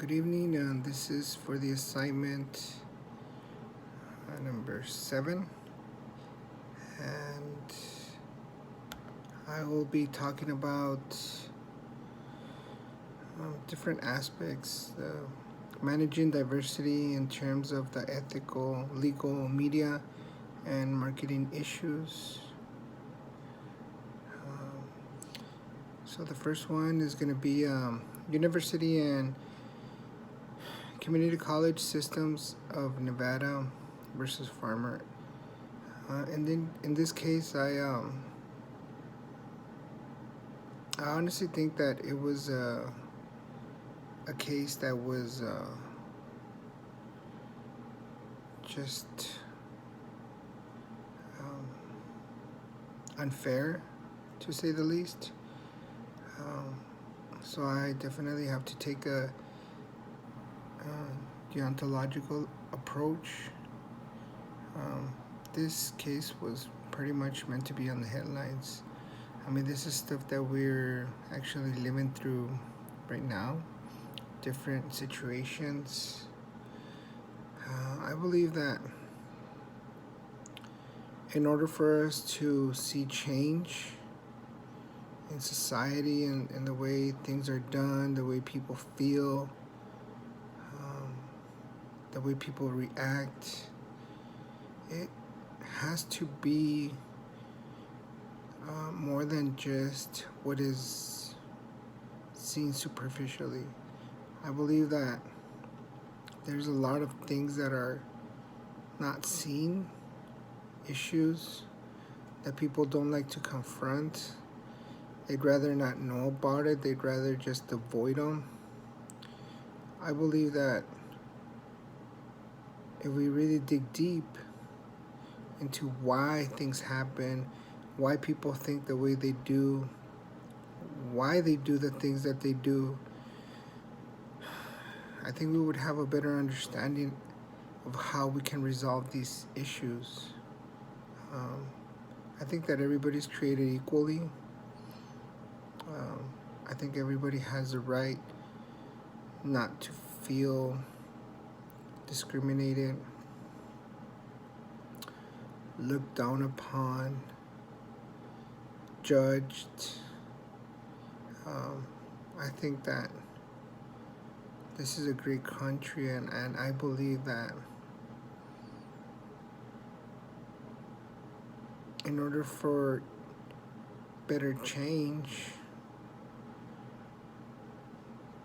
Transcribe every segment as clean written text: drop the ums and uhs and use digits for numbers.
Good evening, and this is for the assignment number 7, and I will be talking about different aspects, managing diversity in terms of the ethical, legal, media, and marketing issues. Um, so the first one is going to be university and community college systems of Nevada versus Farmer. And then in this case, I honestly think that it was a case that was just um, unfair, to say the least. Um, so I definitely have to take a deontological approach. Um, this case was pretty much meant to be on the headlines. I mean, this is stuff that we're actually living through right now, different situations. I believe that in order for us to see change in society and the way things are done, the way people feel, um, the way people react, it has to be more than just what is seen superficially. I believe that there's a lot of things that are not seen, issues that people don't like to confront. They'd rather not know about it, they'd rather just avoid them. I believe that if we really dig deep into why things happen, why people think the way they do, why they do the things that they do, I think we would have a better understanding of how we can resolve these issues. Um, I think that everybody's created equally. Um, I think everybody has the right not to feel discriminated, looked down upon, judged. I think that this is a great country, and I believe that in order for better change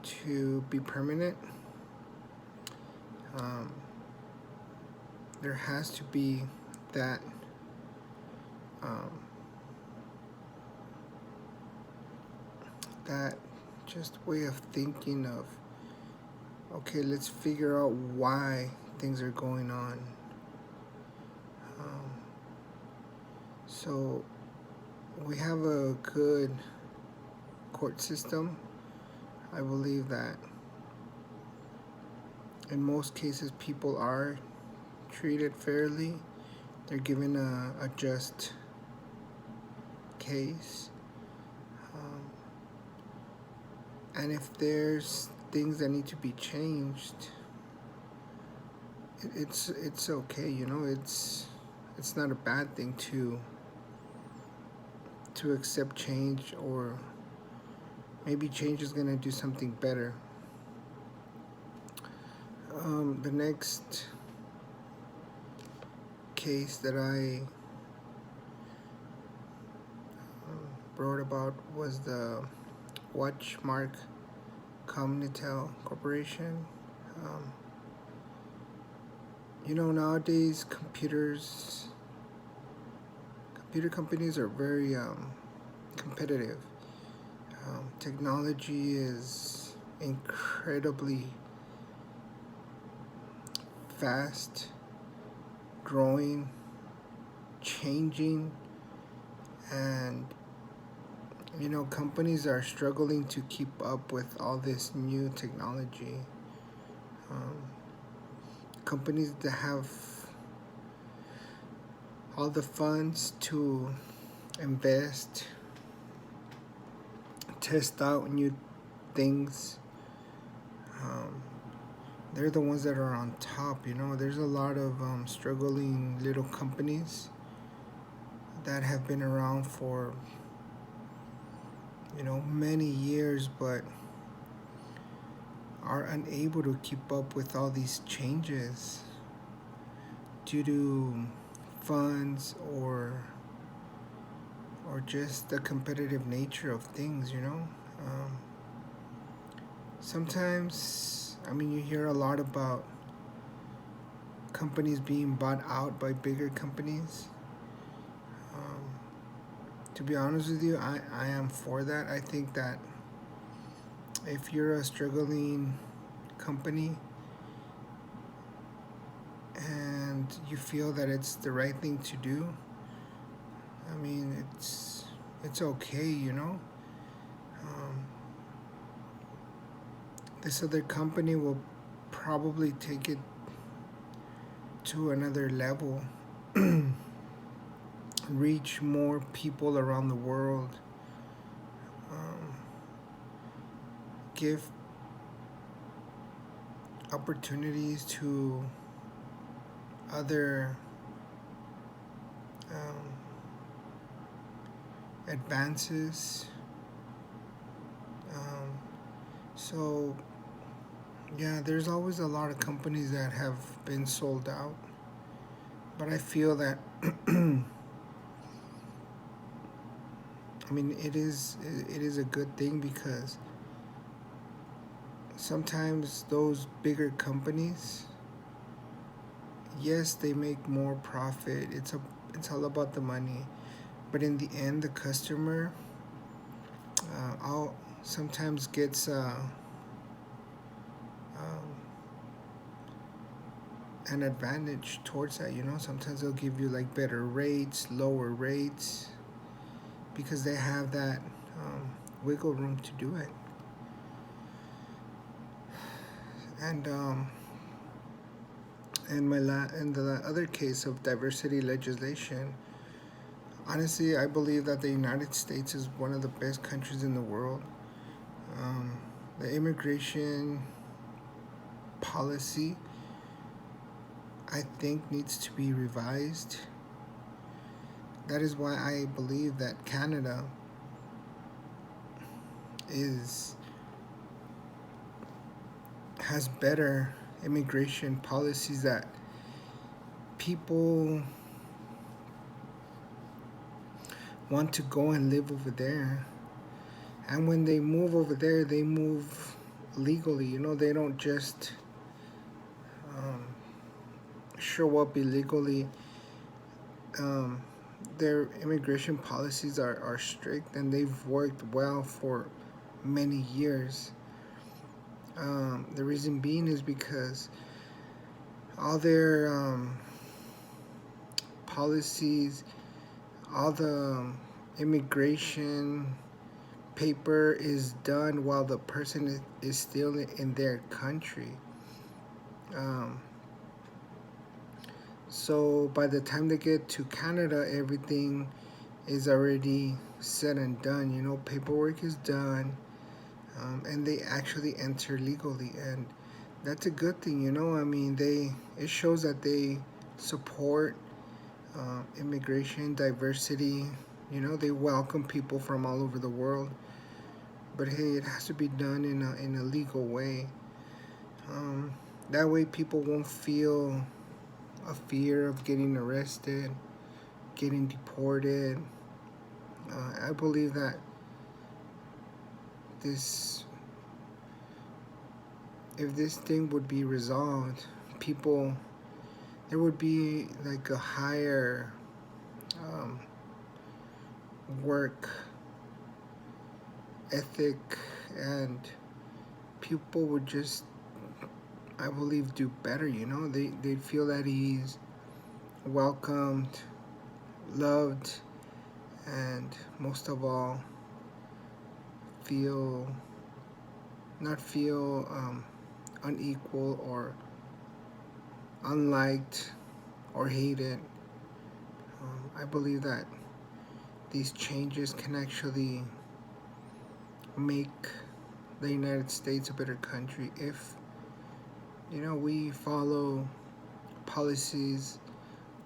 to be permanent, there has to be that that just way of thinking of, okay, let's figure out why things are going on. So we have a good court system. I believe that in most cases people are treated fairly. They're given a just case. And if there's things that need to be changed, it's okay, it's not a bad thing to accept change, or maybe change is gonna do something better. The next case that I wrote about was the Watchmark Communitel Corporation. Nowadays computer companies are very competitive. Technology is incredibly fast, growing, changing, and companies are struggling to keep up with all this new technology. Companies that have all the funds to invest, test out new things, they're the ones that are on top. There's a lot of struggling little companies that have been around for many years, but are unable to keep up with all these changes due to funds or just the competitive nature of things. Sometimes, you hear a lot about companies being bought out by bigger companies. Um, to be honest with you, I am for that. I think that if you're a struggling company and you feel that it's the right thing to do, it's okay. Um, this other company will probably take it to another level, reach more people around the world, um, give opportunities to other um, advances. Um, so, yeah, there's always a lot of companies that have been sold out, but I feel that it is a good thing because sometimes those bigger companies, yes, they make more profit. It's all about the money, but in the end, the customer all sometimes gets um, an advantage towards that. Sometimes they'll give you like better rates, lower rates, because they have that wiggle room to do it. And in the other case of diversity legislation, honestly, I believe that the United States is one of the best countries in the world. Um, the immigration policy, I think, needs to be revised. That is why I believe that Canada is has better immigration policies, that people want to go and live over there. And when they move over there, they move legally. They don't just um, show up illegally. Um, their immigration policies are strict, and they've worked well for many years. The reason being is because all their policies, all the immigration paper is done while the person is still in their country. Um, so by the time they get to Canada, everything is already said and done. Paperwork is done, and they actually enter legally, and that's a good thing. It shows that they support immigration, diversity. They welcome people from all over the world, but hey, it has to be done in a legal way. Um, that way, people won't feel a fear of getting arrested, getting deported. I believe that this, if this thing would be resolved, people, there would be like a higher um, work ethic, and people would just, I believe, do better. They'd feel at ease, welcomed, loved, and most of all, feel not feel unequal or unliked or hated. I believe that these changes can actually make the United States a better country if we follow policies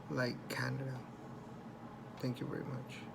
like Canada. Thank you very much.